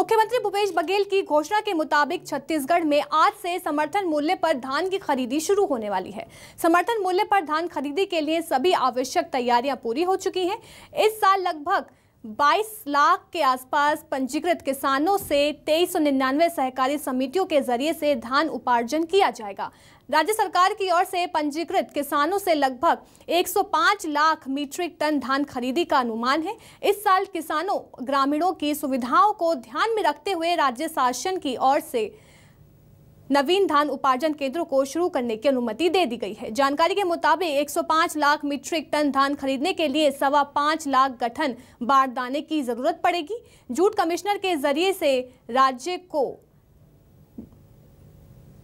मुख्यमंत्री भूपेश बघेल की घोषणा के मुताबिक छत्तीसगढ़ में आज से समर्थन मूल्य पर धान की खरीदी शुरू होने वाली है। समर्थन मूल्य पर धान खरीदी के लिए सभी आवश्यक तैयारियां पूरी हो चुकी हैं। इस साल लगभग 22 लाख के आसपास पंजीकृत किसानों से 2399 सहकारी समितियों के जरिए से धान उपार्जन किया जाएगा। राज्य सरकार की ओर से पंजीकृत किसानों से लगभग 105 लाख मीट्रिक टन धान खरीदी का अनुमान है। इस साल किसानों ग्रामीणों की सुविधाओं को ध्यान में रखते हुए राज्य शासन की ओर से नवीन धान उपार्जन केंद्रों को शुरू करने की अनुमति दे दी गई है। जानकारी के मुताबिक 105 लाख मीट्रिक टन धान खरीदने के लिए 5.25 लाख गठन बारदाने की जरूरत पड़ेगी। जूट कमिश्नर के जरिए से राज्य को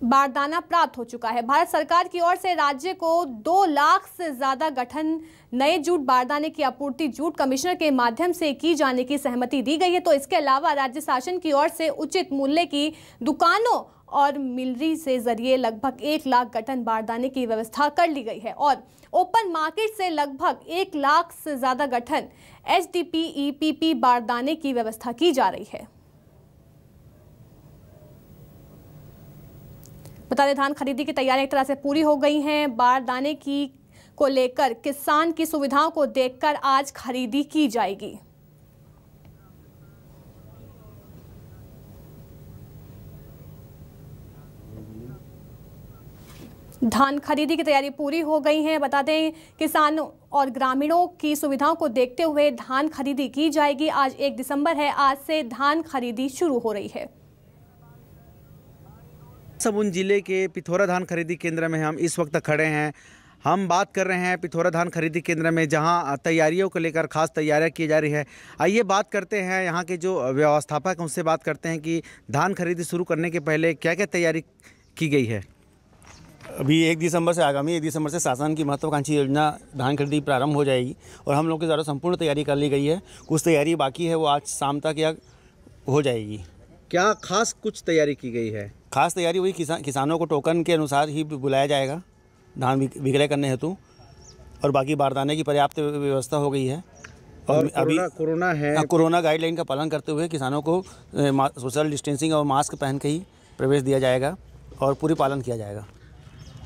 बारदाना प्राप्त हो चुका है। भारत सरकार की ओर से राज्य को 2 लाख से ज्यादा गठन नए जूट बारदाने की आपूर्ति जूट कमिश्नर के माध्यम से की जाने की सहमति दी गई है। तो इसके अलावा राज्य शासन की ओर से उचित मूल्य की दुकानों और मिलरी से जरिए लगभग 1 लाख गठन बारदाने की व्यवस्था कर ली गई है और ओपन मार्केट से लगभग 1 लाख से ज्यादा गठन HDPE-PP बारदाने की व्यवस्था की जा रही है। बता दें, धान खरीदी की तैयारियां एक तरह से पूरी हो गई हैं। बारदाने की को लेकर किसान की सुविधाओं को देखकर आज खरीदी की जाएगी। धान खरीदी की तैयारी पूरी हो गई है। बता दें, किसानों और ग्रामीणों की सुविधाओं को देखते हुए धान खरीदी की जाएगी। आज 1 दिसंबर है, आज से धान खरीदी शुरू हो रही है। सबुन जिले के पिथौरा धान खरीदी केंद्र में हम इस वक्त खड़े हैं। हम बात कर रहे हैं पिथौरा धान खरीदी केंद्र में, जहां तैयारियों को लेकर खास तैयारियां की जा रही है। आइए बात करते हैं यहां के जो व्यवस्थापक हैं, उनसे बात करते हैं कि धान खरीदी शुरू करने के पहले क्या क्या तैयारी की गई है। अभी 1 दिसंबर से आगामी 1 दिसंबर से शासन की महत्वाकांक्षी योजना धान खरीदी प्रारंभ हो जाएगी और हम लोग के द्वारा संपूर्ण तैयारी कर ली गई है। कुछ तैयारी बाकी है, वो आज शाम तक या हो जाएगी। क्या खास कुछ तैयारी की गई है? खास तैयारी हुई, किसानों को टोकन के अनुसार ही बुलाया जाएगा धान विक्रय करने हेतु और बाकी बारदाने की पर्याप्त व्यवस्था हो गई है। और अभी कोरोना है, कोरोना गाइडलाइन का पालन करते हुए किसानों को सोशल डिस्टेंसिंग और मास्क पहन के ही प्रवेश दिया जाएगा और पूरी पालन किया जाएगा।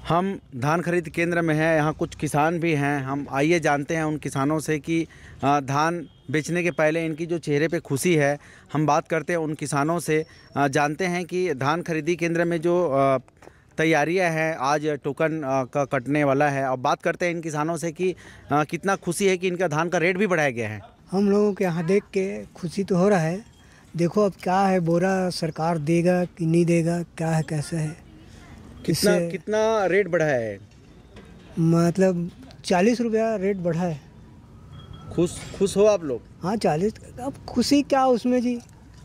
हम धान खरीद केंद्र में हैं, यहाँ कुछ किसान भी हैं। हम आइए जानते हैं उन किसानों से कि धान बेचने के पहले इनकी जो चेहरे पे खुशी है। हम बात करते हैं उन किसानों से, जानते हैं कि धान खरीदी केंद्र में जो तैयारियां हैं, आज टोकन का कटने वाला है। अब बात करते हैं इन किसानों से कि कितना खुशी है कि इनका धान का रेट भी बढ़ाया गया है। हम लोगों के यहाँ देख के खुशी तो हो रहा है। देखो अब क्या है, बोरा सरकार देगा कि नहीं देगा, क्या है कैसे है। कितना रेट बढ़ा है? मतलब 40 रुपया रेट बढ़ा है। खुश हो आप लोग? हाँ 40। अब खुशी क्या उसमें जी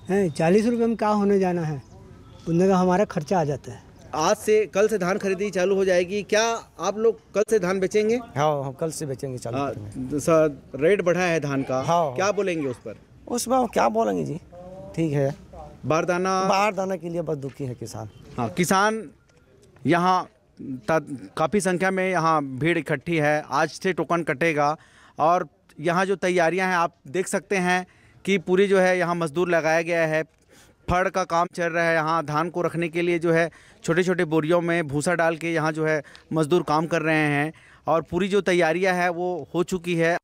है, 40 रुपये में क्या होने जाना है, उनमें का हमारा खर्चा आ जाता है। आज से कल से धान खरीदी चालू हो जाएगी, क्या आप लोग कल से धान बेचेंगे? हाँ, हम कल से बेचेंगे चालू। रेट बढ़ा है धान का। हाँ, क्या बोलेंगे उस पर? उसमें क्या बोलेंगे जी, ठीक है। बारदाना के लिए बस दुखी है किसान। हाँ, किसान यहाँ काफ़ी संख्या में यहाँ भीड़ इकट्ठी है। आज से टोकन कटेगा और यहाँ जो तैयारियां हैं आप देख सकते हैं कि पूरी जो है यहाँ मजदूर लगाया गया है। फड़ का काम चल रहा है। यहाँ धान को रखने के लिए जो है छोटे छोटे बोरियों में भूसा डाल के यहाँ जो है मजदूर काम कर रहे हैं और पूरी जो तैयारियां हैं वो हो चुकी है।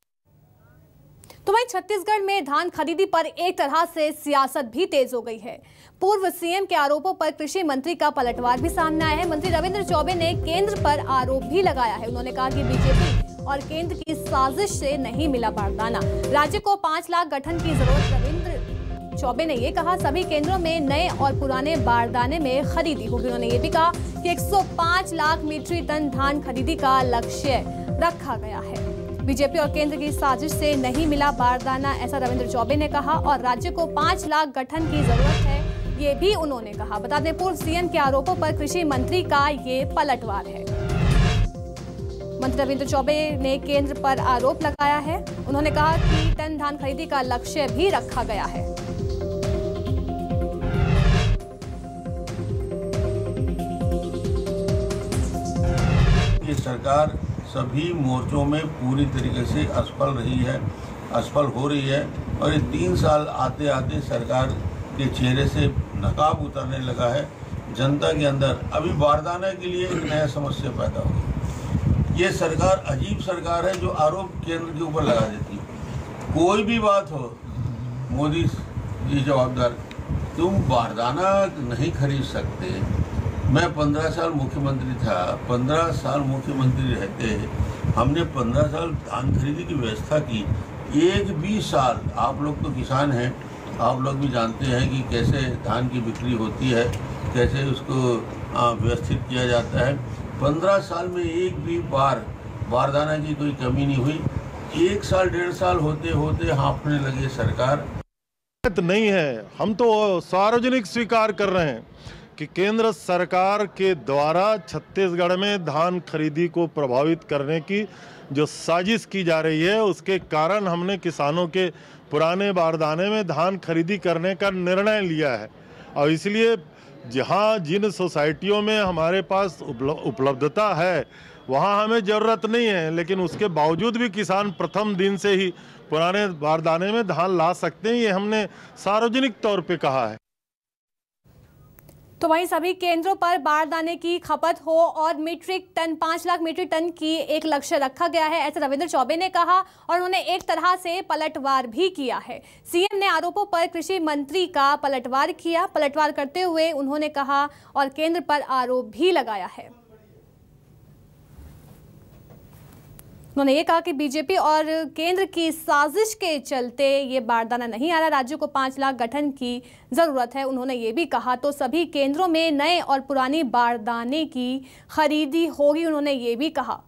तो वहीं छत्तीसगढ़ में धान खरीदी पर एक तरह से सियासत भी तेज हो गई है। पूर्व सीएम के आरोपों पर कृषि मंत्री का पलटवार भी सामने आया है। मंत्री रविंद्र चौबे ने केंद्र पर आरोप भी लगाया है। उन्होंने कहा कि बीजेपी और केंद्र की साजिश से नहीं मिला बारदाना, राज्य को 5 लाख गठन की जरूरत। रविंद्र चौबे ने ये कहा, सभी केंद्रों में नए और पुराने बारदाने में खरीदी होगी। उन्होंने ये भी कहा कि 105 लाख मीट्रिक टन धान खरीदी का लक्ष्य रखा गया है। बीजेपी और केंद्र की साजिश से नहीं मिला बारदाना, ऐसा रविंद्र चौबे ने कहा और राज्य को 5 लाख गठन की जरूरत है, ये भी उन्होंने कहा। बता दें, पूर्व सीएम के आरोपों पर कृषि मंत्री का ये पलटवार है। मंत्री रविंद्र चौबे ने केंद्र पर आरोप लगाया है। उन्होंने कहा कि टन धान खरीदी का लक्ष्य भी रखा गया है। ये सरकार सभी मोर्चों में पूरी तरीके से असफल रही है, असफल हो रही है और ये 3 साल आते आते सरकार के चेहरे से नकाब उतरने लगा है। जनता के अंदर अभी बारदाने के लिए एक नया समस्या पैदा हो गई। ये सरकार अजीब सरकार है जो आरोप केंद्र के ऊपर लगा देती है। कोई भी बात हो, मोदी जी जवाबदार, तुम बारदाना नहीं खरीद सकते। मैं 15 साल मुख्यमंत्री था, 15 साल मुख्यमंत्री रहते हमने 15 साल धान खरीदी की व्यवस्था की। एक भी साल, आप लोग तो किसान हैं, आप लोग भी जानते हैं कि कैसे धान की बिक्री होती है, कैसे उसको व्यवस्थित किया जाता है। 15 साल में एक भी बार बारदाना की कोई कमी नहीं हुई। 1 साल 1.5 साल होते होते हाँफने लगे सरकार। नहीं है, हम तो सार्वजनिक स्वीकार कर रहे हैं कि केंद्र सरकार के द्वारा छत्तीसगढ़ में धान खरीदी को प्रभावित करने की जो साजिश की जा रही है, उसके कारण हमने किसानों के पुराने बारदाने में धान खरीदी करने का निर्णय लिया है। और इसलिए जहां जिन सोसाइटियों में हमारे पास उपलब्धता है वहां हमें ज़रूरत नहीं है, लेकिन उसके बावजूद भी किसान प्रथम दिन से ही पुराने बारदाने में धान ला सकते हैं, ये हमने सार्वजनिक तौर पे कहा है। तो वहीं सभी केंद्रों पर बारदाने की खपत हो और metric ton 5 lakh metric ton की एक लक्ष्य रखा गया है, ऐसा रविंद्र चौबे ने कहा और उन्होंने एक तरह से पलटवार भी किया है। सीएम ने आरोपों पर कृषि मंत्री का पलटवार करते हुए उन्होंने कहा और केंद्र पर आरोप भी लगाया है। उन्होंने ये कहा कि बीजेपी और केंद्र की साजिश के चलते ये बारदाना नहीं आ रहा, राज्यों को 5 लाख गठन की ज़रूरत है। उन्होंने ये भी कहा तो सभी केंद्रों में नए और पुरानी बारदाने की खरीदी होगी, उन्होंने ये भी कहा।